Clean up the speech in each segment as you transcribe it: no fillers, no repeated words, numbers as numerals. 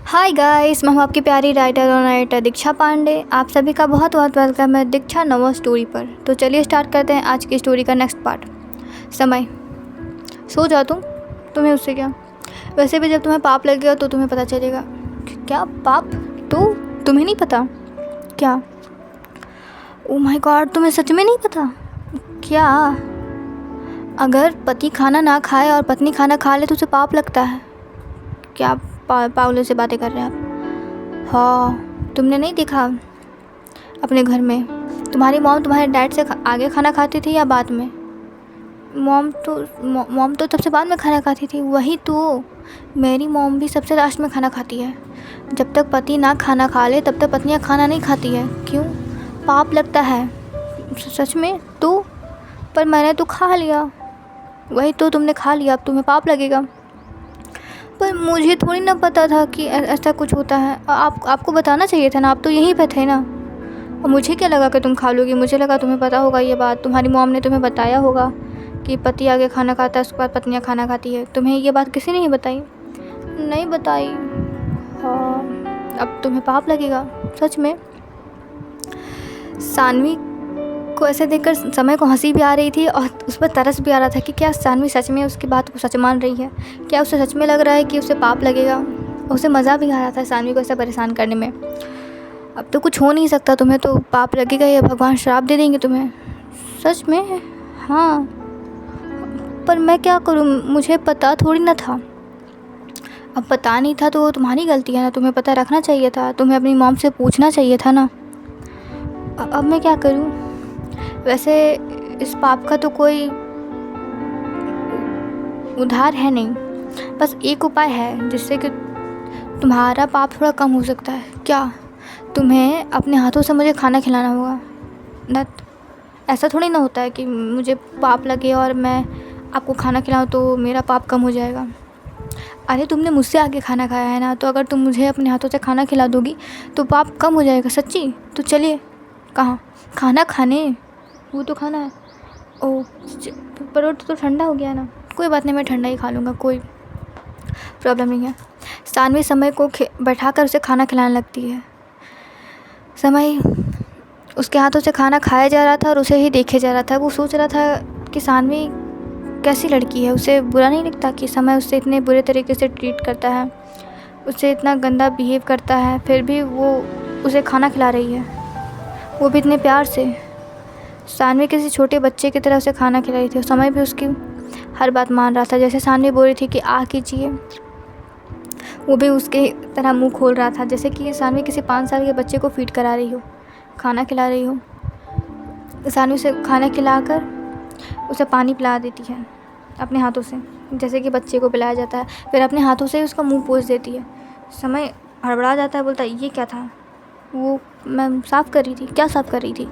Hi guys, मैं हूँ आपकी प्यारी राइटर और राइटर दीक्षा पांडे। आप सभी का बहुत बहुत वेलकम है दीक्षा नवा स्टोरी पर। तो चलिए स्टार्ट करते हैं आज की स्टोरी का नेक्स्ट पार्ट। समय। सो जा तुम्हें उससे क्या। वैसे भी जब तुम्हें पाप लग गया तो तुम्हें पता चलेगा। क्या पाप? तो तुम्हें नहीं पता क्या? ओह माय गॉड, तुम्हें सच में नहीं पता क्या? अगर पति खाना ना खाए और पत्नी खाना खा ले तो उसे पाप लगता है क्या? पागलों से बातें कर रहे हैं आप। हाँ, तुमने नहीं देखा अपने घर में तुम्हारी मॉम तुम्हारे डैड से आगे खाना खाती थी या बाद में? मॉम तो सबसे बाद में खाना खाती थी। वही तो, मेरी मॉम भी सबसे लास्ट में खाना खाती है। जब तक पति ना खाना खा ले तब तक पत्नियाँ खाना नहीं खाती है। क्यों? पाप लगता है। सच में? तो पर मैंने तो खा लिया। वही तो, तुमने खा लिया, अब तुम्हें पाप लगेगा। पर मुझे थोड़ी ना पता था कि ऐसा कुछ होता है। आपको बताना चाहिए था ना, आप तो यहीं पे थे ना। और मुझे क्या लगा कि तुम खा लोगी, मुझे लगा तुम्हें पता होगा ये बात। तुम्हारी मॉम ने तुम्हें बताया होगा कि पति आगे खाना खाता है, उसके बाद पत्नियाँ खाना खाती है। तुम्हें ये बात किसी ने नहीं बताई? नहीं बताई। हाँ, अब तुम्हें पाप लगेगा सच में। सानवी को ऐसे देखकर समय को हंसी भी आ रही थी और उस पर तरस भी आ रहा था कि क्या सानवी सच में उसकी बात को सच मान रही है। क्या उसे सच में लग रहा है कि उसे पाप लगेगा। उसे मज़ा भी आ रहा था सानवी को ऐसा परेशान करने में। अब तो कुछ हो नहीं सकता, तुम्हें तो पाप लगेगा या भगवान श्राप दे देंगे तुम्हें। सच में? हाँ, पर मैं क्या करूँ, मुझे पता थोड़ी ना था। अब पता नहीं था तो वो तुम्हारी गलती है ना, तुम्हें पता रखना चाहिए था, तुम्हें अपनी मॉम से पूछना चाहिए था ना। अब मैं क्या करूँ? वैसे इस पाप का तो कोई उधार है नहीं, बस एक उपाय है जिससे कि तुम्हारा पाप थोड़ा कम हो सकता है। क्या? तुम्हें अपने हाथों से मुझे खाना खिलाना होगा ना। ऐसा थोड़ी ना होता है कि मुझे पाप लगे और मैं आपको खाना खिलाऊं तो मेरा पाप कम हो जाएगा। अरे तुमने मुझसे आगे खाना खाया है ना, तो अगर तुम मुझे अपने हाथों से खाना खिला दोगी तो पाप कम हो जाएगा सच्ची। तो चलिए। कहाँ? खाना खाने? वो तो खाना है। ओह, पर वो तो ठंडा हो गया ना। कोई बात नहीं, मैं ठंडा ही खा लूँगा, कोई प्रॉब्लम नहीं है। सानवी समय को बैठा कर उसे खाना खिलाने लगती है। समय उसके हाथों से खाना खाया जा रहा था और उसे ही देखे जा रहा था। वो सोच रहा था कि सानवी कैसी लड़की है, उसे बुरा नहीं लगता कि समय उससे इतने बुरे तरीके से ट्रीट करता है, उससे इतना गंदा बिहेव करता है, फिर भी वो उसे खाना खिला रही है, वो भी इतने प्यार से। सानवी किसी छोटे बच्चे की तरह उसे खाना खिला रही थी। समय भी उसकी हर बात मान रहा था। जैसे सानवी बोल रही थी कि आ कीजिए, वो भी उसके तरह मुंह खोल रहा था, जैसे कि सानवी किसी 5 साल के बच्चे को फीड करा रही हो, खाना खिला रही हो। सानवी उसे खाना खिलाकर उसे पानी पिला देती है अपने हाथों से, जैसे कि बच्चे को पिलाया जाता है। फिर अपने हाथों से उसका मुँह पोंछ देती है। समय हड़बड़ा जाता है, बोलता है ये क्या था? वो मैं साफ़ कर रही थी। क्या साफ़ कर रही थी?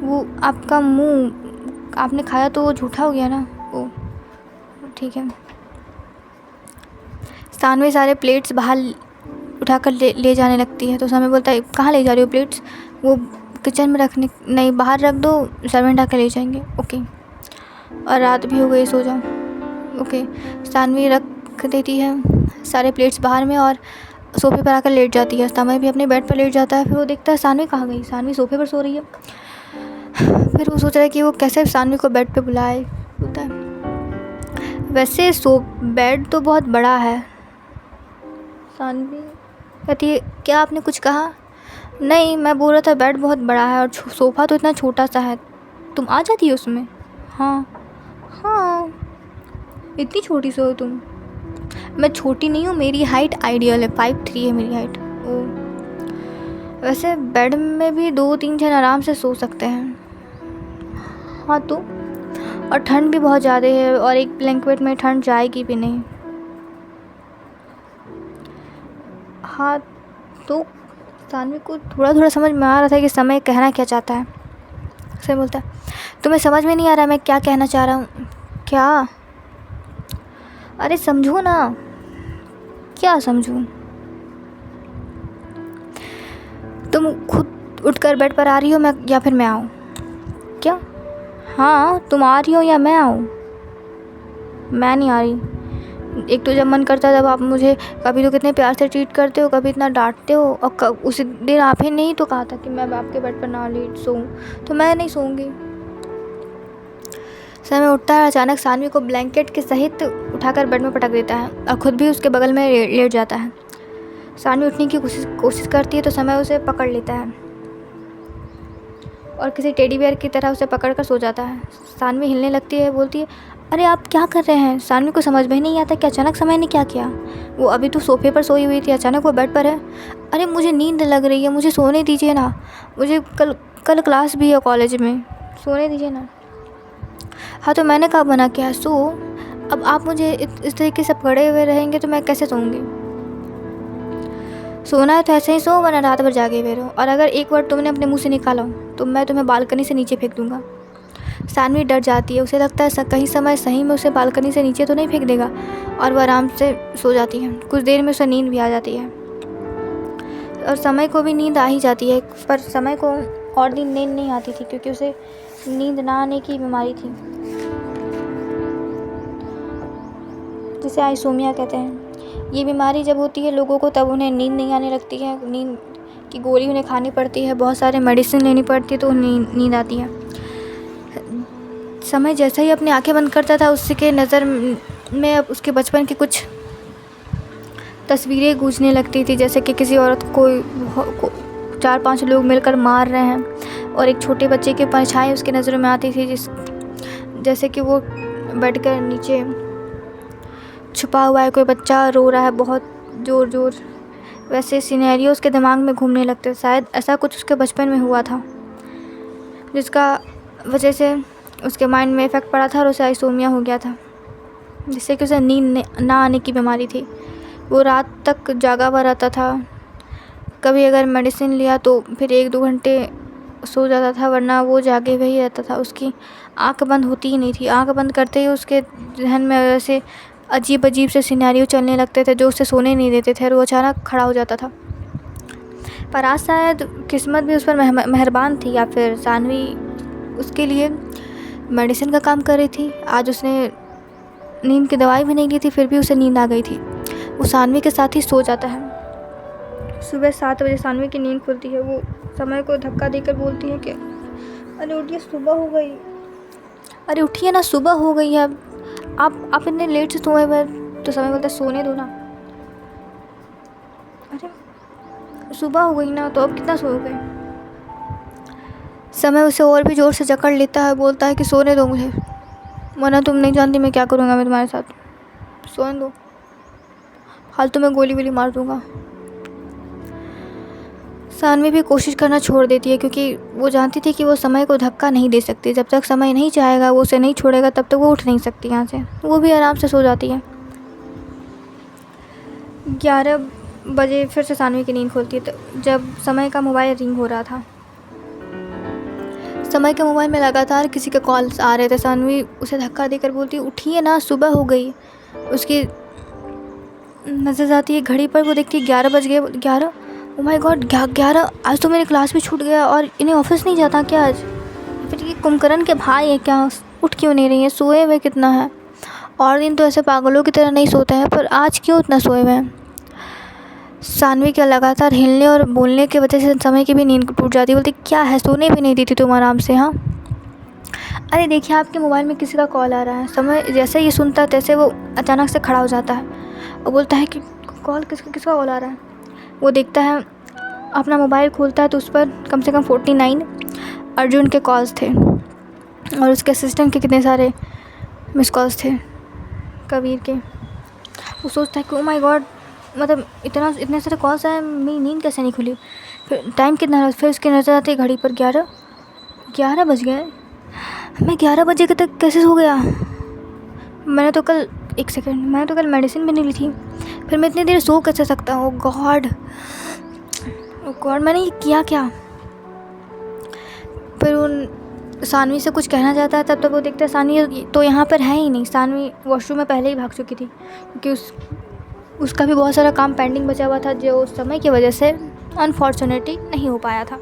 वो आपका मुंह आपने खाया तो वो झूठा हो गया ना। ओ ठीक है। सानवी सारे प्लेट्स बाहर उठाकर ले जाने लगती है। तो समय बोलता है कहाँ ले जा रही हो प्लेट्स? वो किचन में रखने नहीं, बाहर रख दो, सर्वेंट आकर ले जाएंगे। ओके। और रात भी हो गई, सो जाओ। ओके। सानवी रख देती है सारे प्लेट्स बाहर में और सोफे पर आकर लेट जाती है। समय भी अपने बेड पर लेट जाता है। फिर वो देखता है सानवी कहाँ गई, सानवी सोफे पर सो रही है। फिर वो सोच रहा है कि वो कैसे सानवी को बेड पे बुलाए। होता है वैसे बेड तो बहुत बड़ा है। सानवी कहती है क्या आपने कुछ कहा? नहीं, मैं बोल रहा था बेड बहुत बड़ा है और सोफ़ा तो इतना छोटा सा है, तुम आ जाती हो उसमें? हाँ हाँ, इतनी छोटी सी हो तुम? मैं छोटी नहीं हूँ, मेरी हाइट आइडियल है, 5'3" है मेरी हाइट। ओ, वैसे बेड में भी 2-3 जन आराम से सो सकते हैं। हाँ तो, और ठंड भी बहुत ज़्यादा है और एक ब्लैंकेट में ठंड जाएगी भी नहीं। हाँ तो सानवी को थोड़ा थोड़ा समझ में आ रहा था कि समय कहना क्या चाहता है। समय बोलता है तुम्हें समझ में नहीं आ रहा मैं क्या कहना चाह रहा हूँ क्या? अरे समझो ना। क्या समझूँ? तुम खुद उठकर बेड पर आ रही हो मैं या फिर मैं आऊँ? क्या? हाँ, तुम आ रही हो या मैं आऊँ? मैं नहीं आ रही। एक तो जब मन करता है तब आप मुझे कभी तो कितने प्यार से ट्रीट करते हो, कभी इतना डांटते हो, और उसी दिन आप ही नहीं तो कहा था कि मैं आपके बेड पर ना लेट सोऊं, तो मैं नहीं सोऊंगी। समय उठता है, अचानक सानवी को ब्लैंकेट के सहित उठाकर बेड में पटक देता है और खुद भी उसके बगल में लेट जाता है। सानवी उठने की कोशिश करती है तो समय उसे पकड़ लेता है और किसी टेडी बियर की तरह उसे पकड़कर सो जाता है। सानवी हिलने लगती है, बोलती है, अरे आप क्या कर रहे हैं? सानवी को समझ में ही नहीं आता कि अचानक समय ने क्या किया। वो अभी तो सोफे पर सोई हुई थी, अचानक वो बेड पर है। अरे मुझे नींद लग रही है, मुझे सोने दीजिए ना, मुझे कल क्लास भी है कॉलेज में, सोने दीजिए ना। हाँ तो मैंने कब मना किया, सो। अब आप मुझे इस तरीके से पकड़े हुए रहेंगे तो मैं कैसे सोऊंगी? सोना है तो ऐसे ही सो, वरना रात भर जागे हुए रहो, और अगर एक बार तुमने अपने मुंह से निकाला हो तो मैं तुम्हें बालकनी से नीचे फेंक दूंगा। सानवी डर जाती है, उसे लगता है कहीं समय सही में उसे बालकनी से नीचे तो नहीं फेंक देगा, और वह आराम से सो जाती है। कुछ देर में उसे नींद भी आ जाती है और समय को भी नींद आ ही जाती है, पर समय को और दिन नींद नहीं आती थी क्योंकि उसे नींद ना आने की बीमारी थी जिसे आइसोमिया कहते हैं। ये बीमारी जब होती है लोगों को, तब उन्हें नींद नहीं आने लगती है, नींद की गोली उन्हें खानी पड़ती है, बहुत सारे मेडिसिन लेनी पड़ती है, तो नींद आती है। समय जैसे ही अपनी आंखें बंद करता था, उसके नज़र में अब उसके बचपन की कुछ तस्वीरें गूंजने लगती थी, जैसे कि किसी औरत को 4-5 लोग मिलकर मार रहे हैं, और एक छोटे बच्चे की परछाई उसकी नज़रों में आती थी, जैसे कि वो बेड के नीचे छुपा हुआ है, कोई बच्चा रो रहा है बहुत ज़ोर। वैसे सिनेरियो उसके दिमाग में घूमने लगते। शायद ऐसा कुछ उसके बचपन में हुआ था जिसका वजह से उसके माइंड में इफ़ेक्ट पड़ा था और उसे आइसोमिया हो गया था, जिससे कि उसे नींद ना आने की बीमारी थी। वो रात तक जागा हुआ रहता था, कभी अगर मेडिसिन लिया तो फिर 1-2 घंटे सो जाता था, वरना वो जागे हुए ही रहता था। उसकी आँख बंद होती ही नहीं थी, आँख बंद करते ही उसके जहन में वैसे अजीब से सिनेरियो चलने लगते थे जो उसे सोने नहीं देते थे, और वो अचानक खड़ा हो जाता था। पर आज शायद किस्मत भी उस पर मेहरबान थी, या फिर सानवी उसके लिए मेडिसिन का काम कर रही थी। आज उसने नींद की दवाई भी नहीं ली थी, फिर भी उसे नींद आ गई थी। वो सानवी के साथ ही सो जाता है। सुबह 7 बजे सानवी की नींद खुलती है। वो समय को धक्का देकर बोलती है कि अरे उठिए, सुबह हो गई। अरे उठिए ना, सुबह हो गई है। आप इतने लेट से सोए हुए। तो समय बोलता है, सोने दो ना। अरे सुबह हो गई ना, तो अब कितना सोओगे? समय उसे और भी ज़ोर से जकड़ लेता है, बोलता है कि सोने दो मुझे, वरना तुम नहीं जानती मैं क्या करूँगा मैं तुम्हारे साथ। सोने दो, फालतू में गोली मार दूँगा। सानवी भी कोशिश करना छोड़ देती है, क्योंकि वो जानती थी कि वो समय को धक्का नहीं दे सकती। जब तक समय नहीं चाहेगा, वो उसे नहीं छोड़ेगा, तब तक वो उठ नहीं सकती यहाँ से। वो भी आराम से सो जाती है। 11 बजे फिर से सानवी की नींद खुलती है, तो जब समय का मोबाइल रिंग हो रहा था। समय के मोबाइल में लगातार किसी के कॉल्स आ रहे थे। सानवी उसे धक्का देकर बोलती, उठिए ना, सुबह हो गई। उसकी नज़र जाती है घड़ी पर, वो देखती है 11 बज गए। 11, ओ माय गॉड, 11! आज तो मेरी क्लास भी छूट गया, और इन्हें ऑफिस नहीं जाता क्या आज? फिर ये कुंभकर्ण के भाई है क्या? उठ क्यों नहीं रही है? सोए हुए कितना है? और दिन तो ऐसे पागलों की तरह नहीं सोते हैं, पर आज क्यों इतना सोए हुए हैं? सानवी के लगातार हिलने और बोलने की वजह से समय की भी नींद टूट जाती है। बोलती, क्या है, सोने भी नहीं देती तुम आराम से? हाँ, अरे देखिए, आपके मोबाइल में किसी का कॉल आ रहा है। समय जैसे ही सुनता तैसे वो अचानक से खड़ा हो जाता है और बोलता है कि कॉल किसका कॉल आ रहा है। वो देखता है, अपना मोबाइल खोलता है तो उस पर कम से कम 49 अर्जुन के कॉल्स थे, और उसके असिस्टेंट के कितने सारे मिस कॉल्स थे, कबीर के। वो सोचता है कि ओ माय गॉड, मतलब इतने सारे कॉल्स आए, मेरी नींद कैसे नहीं खुली? फिर टाइम कितना है? फिर उसकी नज़र आती है घड़ी पर, 11 बज गए। मैं 11 बजे के तक कैसे सो गया? मैंने तो कल मेडिसिन भी नहीं ली थी, फिर मैं इतनी देर सो कैसे सकता हूँ? ओ गॉड, मैंने ये किया क्या? फिर उन सानवी से कुछ कहना चाहता है, तब तक वो देखता है सानवी तो यहाँ पर है ही नहीं। सानवी वॉशरूम में पहले ही भाग चुकी थी, क्योंकि उसका भी बहुत सारा काम पेंडिंग बचा हुआ था, जो उस समय की वजह से अनफॉर्चुनेटली नहीं हो पाया था।